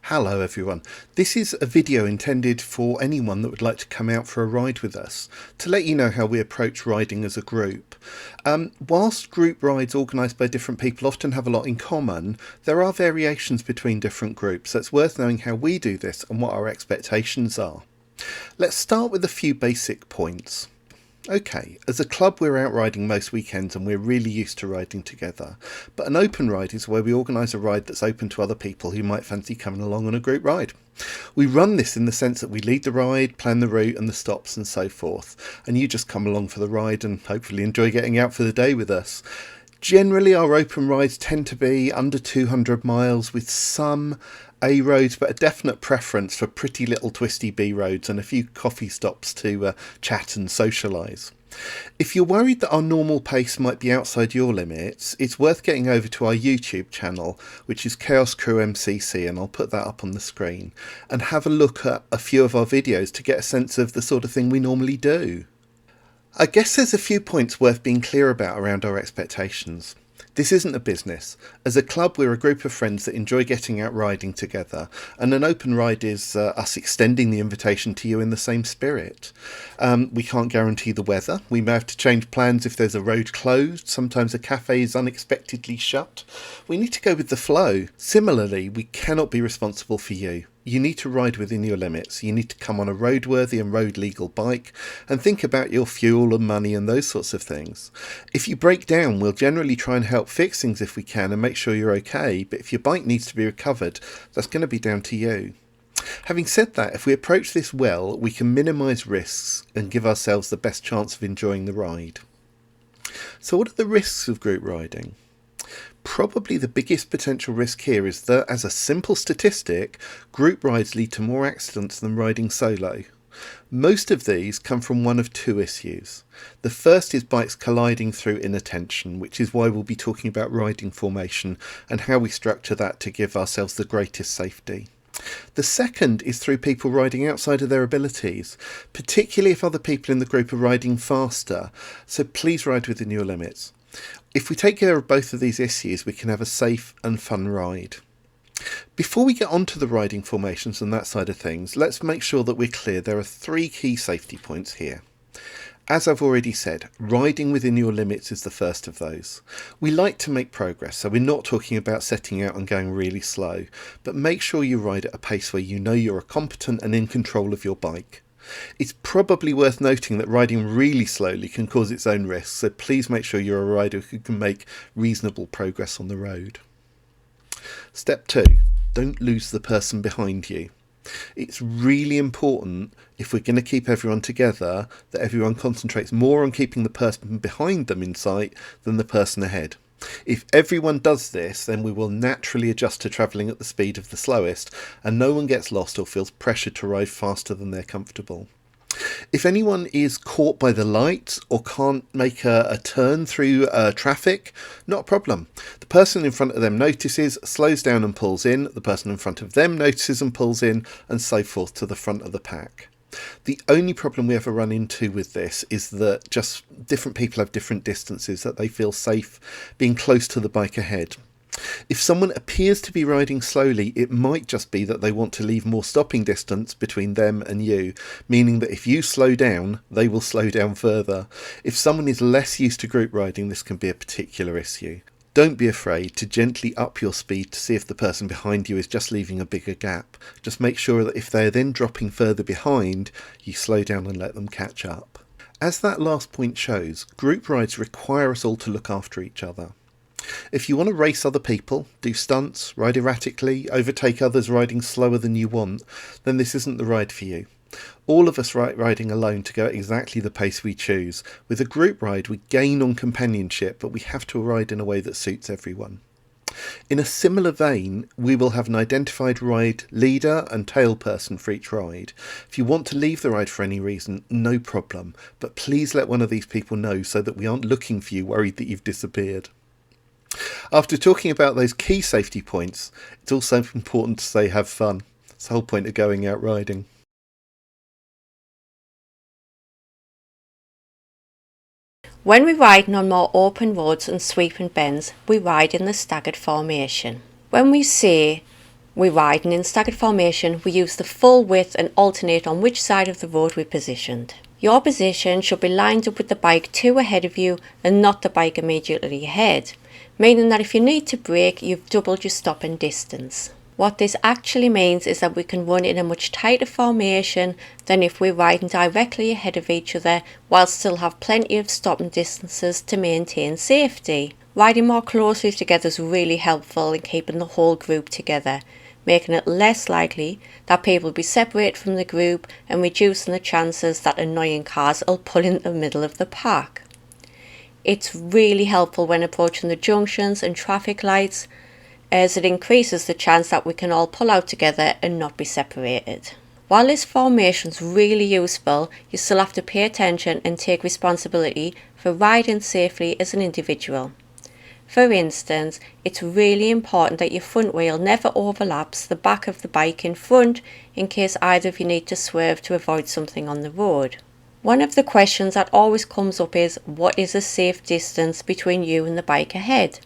Hello everyone. This is a video intended for anyone that would like to come out for a ride with us, to let you know how we approach riding as a group. Whilst group rides organised by different people often have a lot in common, there are variations between different groups, so it's worth knowing how we do this and what our expectations are. Let's start with a few basic points. Okay, as a club we're out riding most weekends and we're really used to riding together, but an open ride is where we organise a ride that's open to other people who might fancy coming along on a group ride. We run this in the sense that we lead the ride, plan the route and the stops and so forth, and you just come along for the ride and hopefully enjoy getting out for the day with us. Generally our open rides tend to be under 200 miles with some A roads, but a definite preference for pretty little twisty B roads and a few coffee stops to chat and socialise. If you're worried that our normal pace might be outside your limits, it's worth getting over to our YouTube channel, which is Chaos Crew MCC, and I'll put that up on the screen, and have a look at a few of our videos to get a sense of the sort of thing we normally do. I guess there's a few points worth being clear about around our expectations. This isn't a business. As a club, we're a group of friends that enjoy getting out riding together, and an open ride is us extending the invitation to you in the same spirit. We can't guarantee the weather. We may have to change plans if there's a road closed. Sometimes a cafe is unexpectedly shut. We need to go with the flow. Similarly, we cannot be responsible for you. You need to ride within your limits. You need to come on a roadworthy and road legal bike and think about your fuel and money and those sorts of things. If you break down, we'll generally try and help fix things if we can and make sure you're okay, but if your bike needs to be recovered, that's going to be down to you. Having said that, if we approach this well, we can minimise risks and give ourselves the best chance of enjoying the ride. So what are the risks of group riding? Probably the biggest potential risk here is that, as a simple statistic, group rides lead to more accidents than riding solo. Most of these come from one of two issues. The first is bikes colliding through inattention, which is why we'll be talking about riding formation and how we structure that to give ourselves the greatest safety. The second is through people riding outside of their abilities, particularly if other people in the group are riding faster, so please ride within your limits. If we take care of both of these issues, we can have a safe and fun ride. Before we get on to the riding formations and that side of things, let's make sure that we're clear there are three key safety points here. As I've already said, riding within your limits is the first of those. We like to make progress, so we're not talking about setting out and going really slow, but make sure you ride at a pace where you know you're competent and in control of your bike. It's probably worth noting that riding really slowly can cause its own risks, so please make sure you're a rider who can make reasonable progress on the road. Step 2. Don't lose the person behind you. It's really important, if we're going to keep everyone together, that everyone concentrates more on keeping the person behind them in sight than the person ahead. If everyone does this, then we will naturally adjust to travelling at the speed of the slowest, and no one gets lost or feels pressured to ride faster than they're comfortable. If anyone is caught by the lights or can't make a turn through traffic, not a problem. The person in front of them notices, slows down and pulls in, the person in front of them notices and pulls in, and so forth to the front of the pack. The only problem we ever run into with this is that just different people have different distances that they feel safe being close to the bike ahead. If someone appears to be riding slowly, it might just be that they want to leave more stopping distance between them and you, meaning that if you slow down, they will slow down further. If someone is less used to group riding, this can be a particular issue. Don't be afraid to gently up your speed to see if the person behind you is just leaving a bigger gap. Just make sure that if they're then dropping further behind, you slow down and let them catch up. As that last point shows, group rides require us all to look after each other. If you want to race other people, do stunts, ride erratically, overtake others riding slower than you want, then this isn't the ride for you. All of us riding alone to go at exactly the pace we choose. With a group ride, we gain on companionship, but we have to ride in a way that suits everyone. In a similar vein, we will have an identified ride leader and tail person for each ride. If you want to leave the ride for any reason, no problem, but please let one of these people know so that we aren't looking for you worried that you've disappeared. After talking about those key safety points, it's also important to say have fun. It's the whole point of going out riding. When we ride on more open roads and sweeping bends, we ride in the staggered formation. When we say We ride, and in staggered formation we use the full width and alternate on which side of the road we're positioned. Your position should be lined up with the bike 2 ahead of you and not the bike immediately ahead, meaning that if you need to brake, you've doubled your stopping distance. What this actually means is that we can run in a much tighter formation than if we're riding directly ahead of each other, while still have plenty of stopping distances to maintain safety. Riding more closely together is really helpful in keeping the whole group together, making it less likely that people will be separated from the group and reducing the chances that annoying cars will pull in the middle of the pack. It's really helpful when approaching the junctions and traffic lights, as it increases the chance that we can all pull out together and not be separated. While this formation is really useful, you still have to pay attention and take responsibility for riding safely as an individual. For instance, it's really important that your front wheel never overlaps the back of the bike in front in case either of you need to swerve to avoid something on the road. One of the questions that always comes up is, what is a safe distance between you and the bike ahead?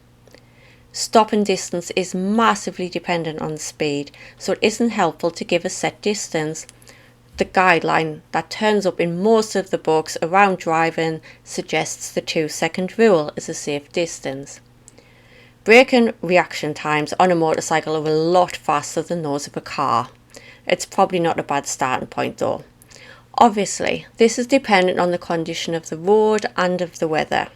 Stopping distance is massively dependent on speed, so it isn't helpful to give a set distance. The guideline that turns up in most of the books around driving suggests the 2-second rule as a safe distance. Braking reaction times on a motorcycle are a lot faster than those of a car. It's probably not a bad starting point though. Obviously, this is dependent on the condition of the road and of the weather.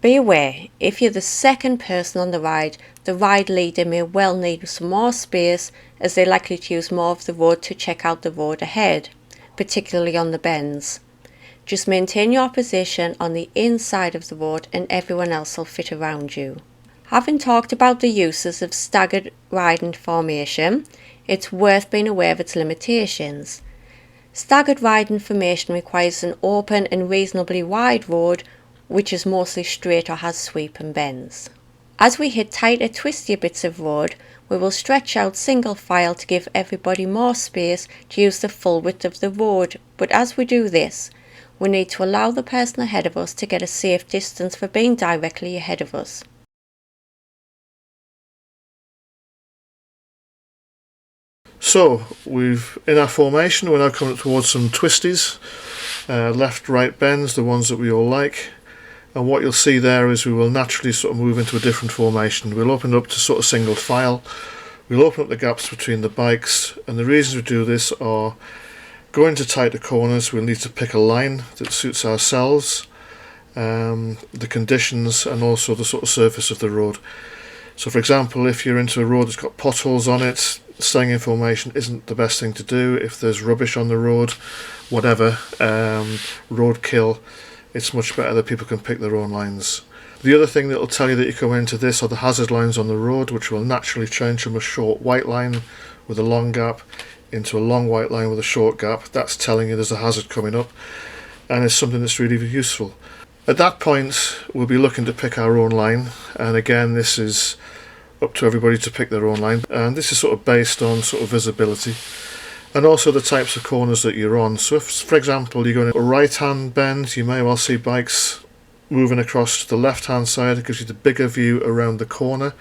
Be aware, if you're the second person on the ride leader may well need some more space, as they're likely to use more of the road to check out the road ahead, particularly on the bends. Just maintain your position on the inside of the road and everyone else will fit around you. Having talked about the uses of staggered riding formation, it's worth being aware of its limitations. Staggered riding formation requires an open and reasonably wide road, which is mostly straight or has sweep and bends. As we hit tighter, twistier bits of road, we will stretch out single file to give everybody more space to use the full width of the road, but as we do this, we need to allow the person ahead of us to get a safe distance for being directly ahead of us. So, in our formation, we're now coming towards some twisties, left, right bends, the ones that we all like. And what you'll see there is we will naturally sort of move into a different formation. We'll open up to sort of single file. We'll open up the gaps between the bikes, and the reasons we do this are going to tighter corners. We'll need to pick a line that suits ourselves, the conditions, and also the sort of surface of the road. So for example, if you're into a road that's got potholes on it, staying in formation isn't the best thing to do. If there's rubbish on the road, whatever, roadkill, it's much better that people can pick their own lines. The other thing that will tell you that you come into this are the hazard lines on the road, which will naturally change from a short white line with a long gap into a long white line with a short gap. That's telling you there's a hazard coming up, and it's something that's really useful. At that point, we'll be looking to pick our own line, and again, this is up to everybody to pick their own line, and this is sort of based on sort of visibility and also the types of corners that you're on. So if, for example, you're going to a right hand bend, you may well see bikes moving across to the left hand side. It gives you the bigger view around the corner,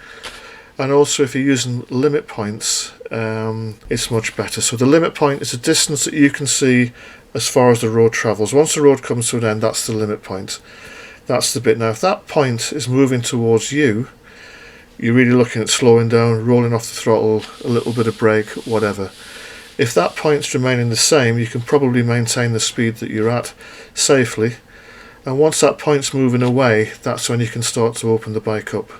and also if you're using limit points, it's much better. So the limit point is a distance that you can see as far as the road travels. Once the road comes to an end, that's the limit point. That's the bit. Now if that point is moving towards you, you're really looking at slowing down, rolling off the throttle, a little bit of brake, whatever. If that point's remaining the same, you can probably maintain the speed that you're at safely, and once that point's moving away, that's when you can start to open the bike up,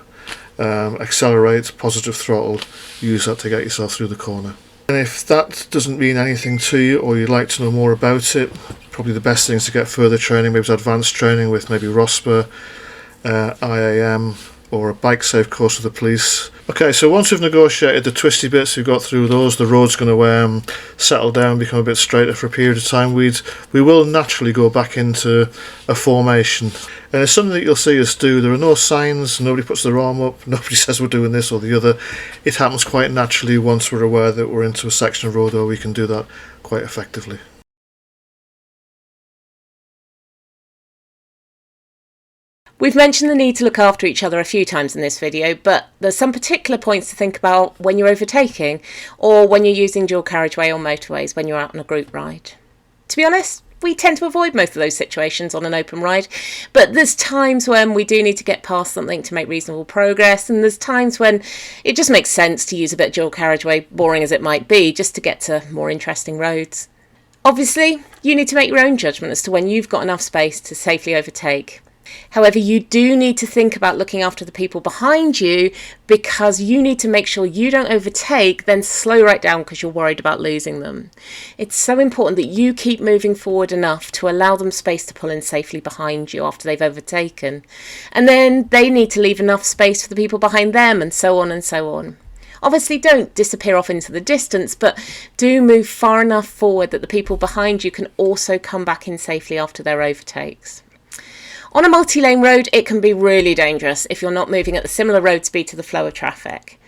accelerate, positive throttle, use that to get yourself through the corner. And if that doesn't mean anything to you, or you'd like to know more about it, probably the best thing is to get further training, maybe advanced training with maybe ROSPA, IAM, or a bike safe course with the police. Okay, so once we've negotiated the twisty bits, we've got through those, the road's going to settle down, become a bit straighter for a period of time. We will naturally go back into a formation, and it's something that you'll see us do. There are no signs, nobody puts their arm up, nobody says we're doing this or the other. It happens quite naturally once we're aware that we're into a section of road, or we can do that quite effectively. We've mentioned the need to look after each other a few times in this video, but there's some particular points to think about when you're overtaking or when you're using dual carriageway or motorways when you're out on a group ride. To be honest, we tend to avoid most of those situations on an open ride, but there's times when we do need to get past something to make reasonable progress, and there's times when it just makes sense to use a bit of dual carriageway, boring as it might be, just to get to more interesting roads. Obviously, you need to make your own judgment as to when you've got enough space to safely overtake. However, you do need to think about looking after the people behind you, because you need to make sure you don't overtake, then slow right down because you're worried about losing them. It's so important that you keep moving forward enough to allow them space to pull in safely behind you after they've overtaken. And then they need to leave enough space for the people behind them, and so on and so on. Obviously, don't disappear off into the distance, but do move far enough forward that the people behind you can also come back in safely after their overtakes. On a multi-lane road, it can be really dangerous if you're not moving at the similar road speed to the flow of traffic.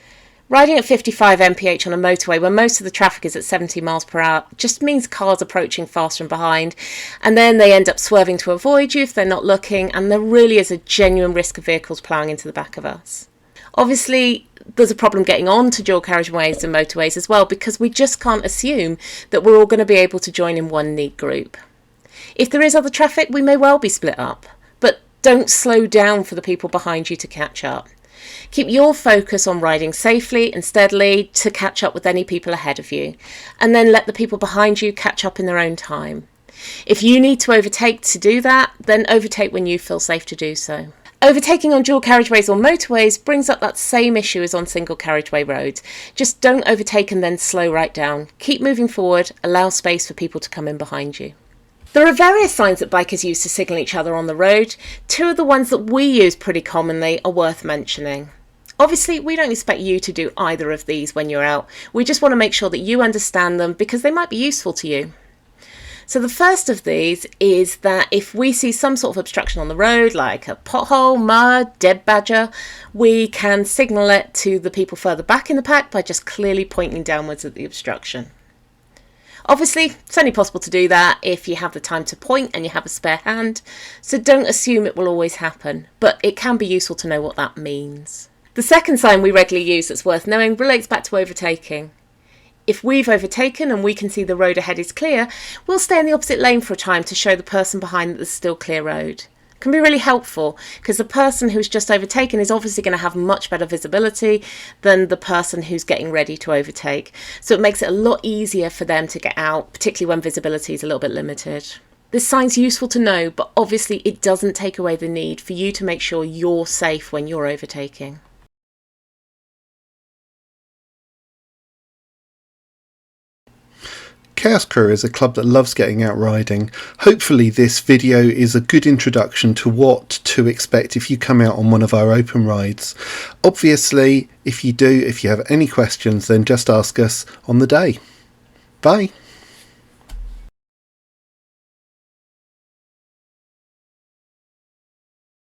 Riding at 55 mph on a motorway when most of the traffic is at 70 miles per hour just means cars approaching fast from behind, and then they end up swerving to avoid you if they're not looking, and there really is a genuine risk of vehicles ploughing into the back of us. Obviously, there's a problem getting on to dual carriageways and motorways as well, because we just can't assume that we're all going to be able to join in one neat group. If there is other traffic, we may well be split up. But don't slow down for the people behind you to catch up. Keep your focus on riding safely and steadily to catch up with any people ahead of you, and then let the people behind you catch up in their own time. If you need to overtake to do that, then overtake when you feel safe to do so. Overtaking on dual carriageways or motorways brings up that same issue as on single carriageway roads. Just don't overtake and then slow right down. Keep moving forward, allow space for people to come in behind you. There are various signs that bikers use to signal each other on the road. Two of the ones that we use pretty commonly are worth mentioning. Obviously, we don't expect you to do either of these when you're out. We just want to make sure that you understand them because they might be useful to you. So the first of these is that if we see some sort of obstruction on the road, like a pothole, mud, dead badger, we can signal it to the people further back in the pack by just clearly pointing downwards at the obstruction. Obviously, it's only possible to do that if you have the time to point and you have a spare hand, so don't assume it will always happen, but it can be useful to know what that means. The second sign we regularly use that's worth knowing relates back to overtaking. If we've overtaken and we can see the road ahead is clear, we'll stay in the opposite lane for a time to show the person behind that there's still clear road. It can be really helpful because the person who's just overtaken is obviously going to have much better visibility than the person who's getting ready to overtake. So it makes it a lot easier for them to get out, particularly when visibility is a little bit limited. This sign's useful to know, but obviously it doesn't take away the need for you to make sure you're safe when you're overtaking. Chaos Crew is a club that loves getting out riding. Hopefully this video is a good introduction to what to expect if you come out on one of our open rides. Obviously, if you have any questions, then just ask us on the day. Bye.